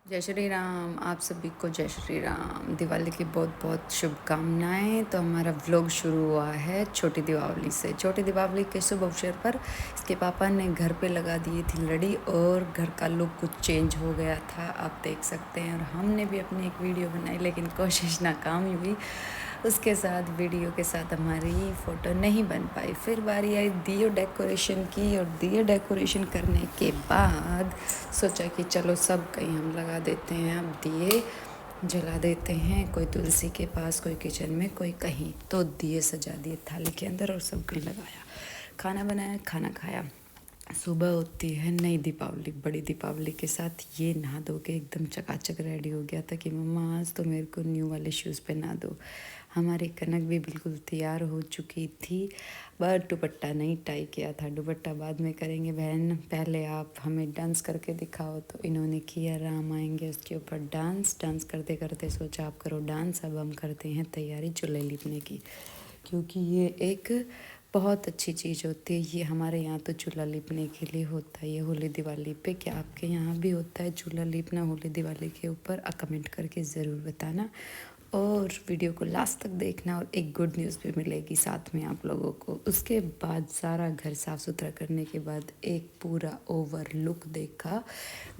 जय श्री राम। आप सभी को जय श्री राम। दिवाली की बहुत बहुत शुभकामनाएं। तो हमारा व्लॉग शुरू हुआ है छोटी दीपावली से। छोटी दीपावली के शुभ अवसर पर इसके पापा ने घर पे लगा दी थी लड़ी और घर का लुक कुछ चेंज हो गया था, आप देख सकते हैं। और हमने भी अपनी एक वीडियो बनाई लेकिन कोशिश नाकाम हुई। उसके साथ वीडियो के साथ हमारी फ़ोटो नहीं बन पाई। फिर बारी आई दिए डेकोरेशन की, और दिए डेकोरेशन करने के बाद सोचा कि चलो सब कहीं हम लगा देते हैं, अब दिए जला देते हैं, कोई तुलसी के पास, कोई किचन में, कोई कहीं। तो दिए सजा दिए थाली के अंदर और सब कहीं लगाया, खाना बनाया, खाना खाया। सुबह होती है नई दीपावली, बड़ी दीपावली के साथ ये नहा धो के एकदम चकाचक रेडी हो गया था कि मम्मा आज तो मेरे को न्यू वाले शूज़ पहना दो। हमारी कनक भी बिल्कुल तैयार हो चुकी थी, बट दुपट्टा नहीं टाई किया था। दुपट्टा बाद में करेंगे बहन, पहले आप हमें डांस करके दिखाओ। तो इन्होंने किया, राम आएंगे उसके ऊपर डांस। डांस करते करते सोचा आप करो डांस, अब हम करते हैं तैयारी चूल्हे लिपने की, क्योंकि ये एक बहुत अच्छी चीज़ होती है। ये हमारे यहाँ तो चूल्हा लिपने के लिए होता है, ये होली दिवाली पे। क्या आपके यहाँ भी होता है चूल्हा लिपना होली दिवाली के ऊपर? कमेंट करके ज़रूर बताना, और वीडियो को लास्ट तक देखना। और एक गुड न्यूज़ भी मिलेगी साथ में आप लोगों को। उसके बाद सारा घर साफ़ सुथरा करने के बाद एक पूरा ओवर लुक देखा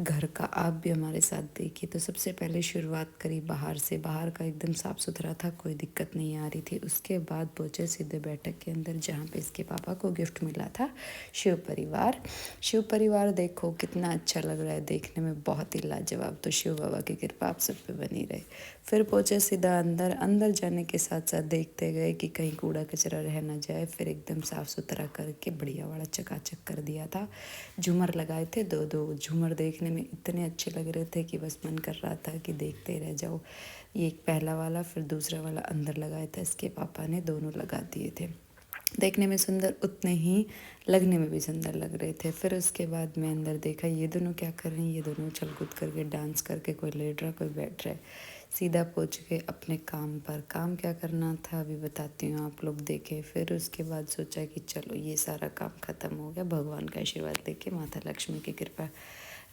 घर का। आप भी हमारे साथ देखिए। तो सबसे पहले शुरुआत करी बाहर से। बाहर का एकदम साफ़ सुथरा था, कोई दिक्कत नहीं आ रही थी। उसके बाद पहुँचे सीधे बैठक के अंदर, जहाँ पे इसके पापा को गिफ्ट मिला था, शिव परिवार। शिव परिवार देखो कितना अच्छा लग रहा है देखने में, बहुत ही लाजवाब। तो शिव बाबा की कृपा आप सब पे बनी रहे। फिर पहुँचे सीधा अंदर। अंदर जाने के साथ साथ देखते गए कि कहीं कूड़ा कचरा रह ना जाए। फिर एकदम साफ़ सुथरा करके बढ़िया वाला चकाचक कर दिया था। झूमर लगाए थे, दो दो झूमर देखने में इतने अच्छे लग रहे थे कि बस मन कर रहा था कि देखते रह जाओ। ये एक पहला वाला, फिर दूसरा वाला अंदर लगाया था, इसके पापा ने दोनों लगा दिए थे। देखने में सुंदर, उतने ही लगने में भी सुंदर लग रहे थे। फिर उसके बाद मैं अंदर देखा ये दोनों क्या कर रहे हैं। ये दोनों उछल कूद करके डांस करके, कोई लेट रहा कोई बैठ रहा है। सीधा पहुंच गए अपने काम पर। काम क्या करना था अभी बताती हूँ, आप लोग देखें। फिर उसके बाद सोचा कि चलो ये सारा काम ख़त्म हो गया, भगवान का आशीर्वाद लेके, माता लक्ष्मी की कृपा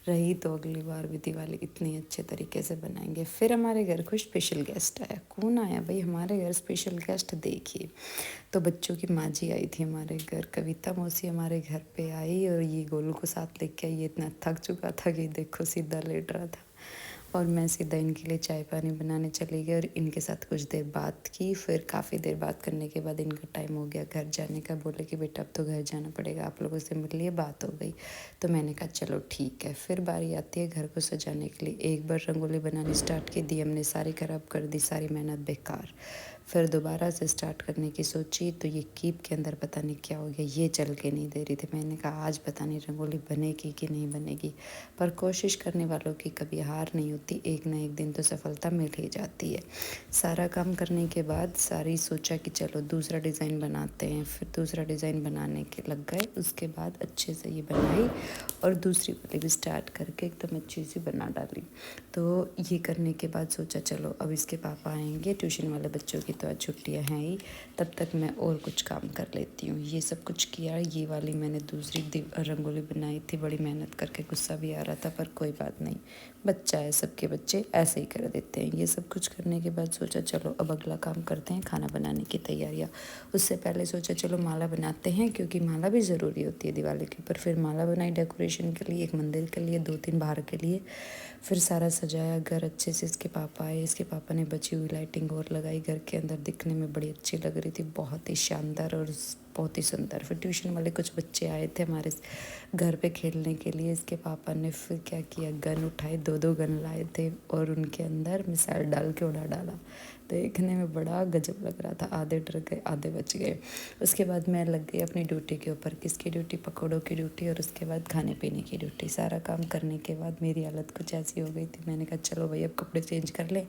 रही तो अगली बार भी दिवाली इतनी अच्छे तरीके से बनाएंगे। फिर हमारे घर को स्पेशल गेस्ट आया। कौन आया भाई हमारे घर स्पेशल गेस्ट? देखिए, तो बच्चों की माँ जी आई थी हमारे घर, कविता मौसी हमारे घर पे आई, और ये गोलू को साथ लेके आई। ये इतना थक चुका था कि देखो सीधा लेट रहा था। और मैं सीधा इनके लिए चाय पानी बनाने चली गई और इनके साथ कुछ देर बात की। फिर काफ़ी देर बात करने के बाद इनका टाइम हो गया घर जाने का। बोले कि बेटा अब तो घर जाना पड़ेगा, आप लोगों से मिल लिए, बात हो गई। तो मैंने कहा चलो ठीक है। फिर बारी आती है घर को सजाने के लिए। एक बार रंगोली बनानी स्टार्ट की दी हमने, सारी ख़राब कर दी, सारी मेहनत बेकार। फिर दोबारा से स्टार्ट करने की सोची तो ये कीप के अंदर पता नहीं क्या हो गया, ये चल के नहीं दे रही थी। मैंने कहा आज पता नहीं रंगोली बनेगी कि नहीं बनेगी, पर कोशिश करने वालों की कभी हार नहीं होती, एक ना एक दिन तो सफलता मिल ही जाती है। सारा काम करने के बाद सारी सोचा कि चलो दूसरा डिज़ाइन बनाते हैं। फिर दूसरा डिज़ाइन बनाने के लग गए। उसके बाद अच्छे से ये बनाई और दूसरी वाली भी स्टार्ट करके एकदम अच्छी सी बना डाली। तो ये करने के बाद सोचा चलो अब इसके पापा आएंगे, ट्यूशन वाले बच्चों की तो आज छुट्टियाँ हैं ही, तब तक मैं और कुछ काम कर लेती हूँ। ये सब कुछ किया। ये वाली मैंने दूसरी रंगोली बनाई थी, बड़ी मेहनत करके, गुस्सा भी आ रहा था पर कोई बात नहीं, बच्चा है, सबके बच्चे ऐसे ही कर देते हैं। ये सब कुछ करने के बाद सोचा चलो अब अगला काम करते हैं, खाना बनाने की तैयारियाँ। उससे पहले सोचा चलो माला बनाते हैं, क्योंकि माला भी ज़रूरी होती है दिवाली के ऊपर। फिर माला बनाई डेकोरेशन के लिए, एक मंदिर के लिए, दो तीन बाहर के लिए। फिर सारा सजाया घर अच्छे से। इसके पापा आए, इसके पापा ने बची हुई लाइटिंग और लगाई घर के अंदर, दिखने में बड़ी अच्छी लग रही थी, बहुत ही शानदार और बहुत ही सुंदर। फिर ट्यूशन वाले कुछ बच्चे आए थे हमारे घर पे खेलने के लिए। इसके पापा ने फिर क्या किया, गन उठाए, दो दो गन लाए थे और उनके अंदर मिसाइल डाल के उड़ा डाला। देखने में बड़ा गजब लग रहा था, आधे डर गए आधे बच गए। उसके बाद मैं लग गई अपनी ड्यूटी के ऊपर। किसकी ड्यूटी? पकौड़ों की ड्यूटी, और उसके बाद खाने पीने की ड्यूटी। सारा काम करने के बाद मेरी हालत कुछ ऐसी हो गई थी, मैंने कहा चलो भाई अब कपड़े चेंज कर ले।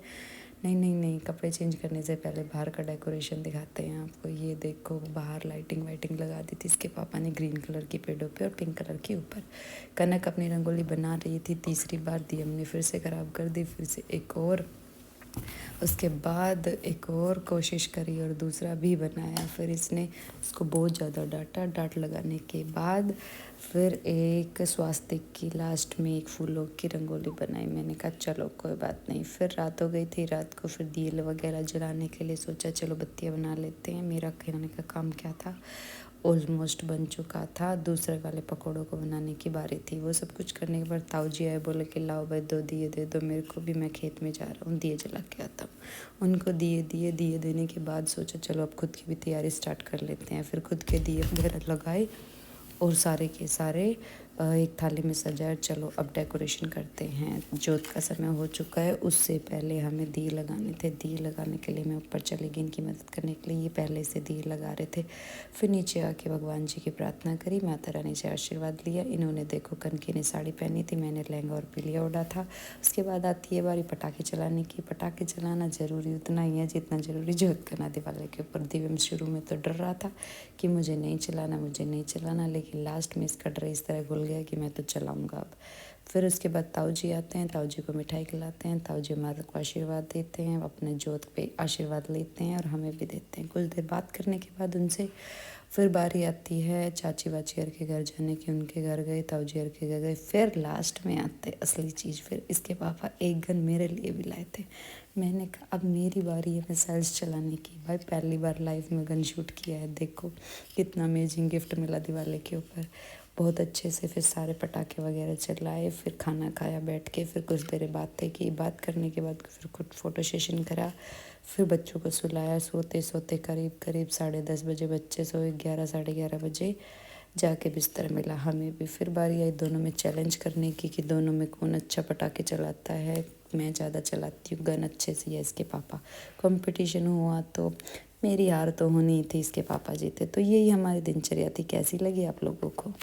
नहीं नहीं नहीं, कपड़े चेंज करने से पहले बाहर का डेकोरेशन दिखाते हैं आपको। ये देखो बाहर लाइटिंग वाइटिंग लगा दी थी इसके पापा ने, ग्रीन कलर की पेड़ों पे और पिंक कलर की ऊपर। कनक अपनी रंगोली बना रही थी, तीसरी बार दी हमने फिर से ख़राब कर दी। फिर से एक और उसके बाद एक और कोशिश करी और दूसरा भी बनाया। फिर इसने उसको बहुत ज़्यादा डांट लगाने के बाद फिर एक स्वास्तिक की लास्ट में एक फूलों की रंगोली बनाई। मैंने कहा चलो कोई बात नहीं। फिर रात हो गई थी, रात को फिर दिए वगैरह जलाने के लिए सोचा चलो बत्तियाँ बना लेते हैं। मेरा खाने का काम क्या था, ऑलमोस्ट बन चुका था। दूसरे वाले पकौड़ों को बनाने की बारी थी। वो सब कुछ करने के बाद ताऊ जी आए, बोले कि लाओ भाई 2 दिए दे दो मेरे को भी, मैं खेत में जा रहा हूँ, दिए जला के आता हूँ। उनको दिए देने के बाद सोचा चलो अब खुद की भी तैयारी स्टार्ट कर लेते हैं। फिर खुद के दिए वगैरह लगाए और सारे के सारे एक थाली में सजाए। चलो अब डेकोरेशन करते हैं, जोत का समय हो चुका है। उससे पहले हमें दिए लगाने थे। दिए लगाने के लिए मैं ऊपर चली गई इनकी मदद करने के लिए। ये पहले से दिए लगा रहे थे। फिर नीचे आके भगवान जी की प्रार्थना करी, माता रानी से आशीर्वाद लिया। इन्होंने देखो कनकी ने साड़ी पहनी थी, मैंने लहंगा और पीलिया ओढ़ा था। उसके बाद आती है बारी पटाखे चलाने की। पटाखे चलाना ज़रूरी उतना ही है जितना ज़रूरी जोत करना दिवाली के ऊपर। दिव्यम शुरू में तो डर रहा था कि मुझे नहीं चलाना, लेकिन लास्ट में इसका डर इस तरह घुल गया कि मैं तो चलाऊँगा अब। फिर उसके बाद ताऊ जी आते हैं, ताऊ जी को मिठाई खिलाते हैं। ताऊ जी हमारे को आशीर्वाद देते हैं, अपने जोत पे आशीर्वाद लेते हैं और हमें भी देते हैं। कुछ देर बात करने के बाद उनसे फिर बारी आती है चाची वाची हर के घर जाने की। उनके घर गए, ताऊ जी हर के घर गए। फिर लास्ट में आते असली चीज़, फिर इसके पापा एक गन मेरे लिए भी लाए थे। मैंने कहा अब मेरी बारी है मिसाइल्स चलाने की। भाई पहली बार लाइफ में गन शूट किया है, देखो कितना अमेजिंग गिफ्ट मिला दिवाली के ऊपर। बहुत अच्छे से फिर सारे पटाखे वगैरह चलाए। फिर खाना खाया बैठ के। फिर कुछ देर बातें की, बात करने के बाद फिर कुछ फ़ोटो सेशन करा। फिर बच्चों को सुलाया। सोते सोते करीब 10:30 बजे बच्चे सोए। 11 साढ़े 11 बजे जाके बिस्तर मिला हमें भी। फिर बारी आई दोनों में चैलेंज करने की कि दोनों में कौन अच्छा पटाखे चलाता है। मैं ज़्यादा चलाती हूँ, गन अच्छे से है इसके पापा। कंपटीशन हुआ तो मेरी हार तो होनी ही थी, इसके पापा जीते। तो यही हमारी दिनचर्या थी। कैसी लगी आप लोगों को?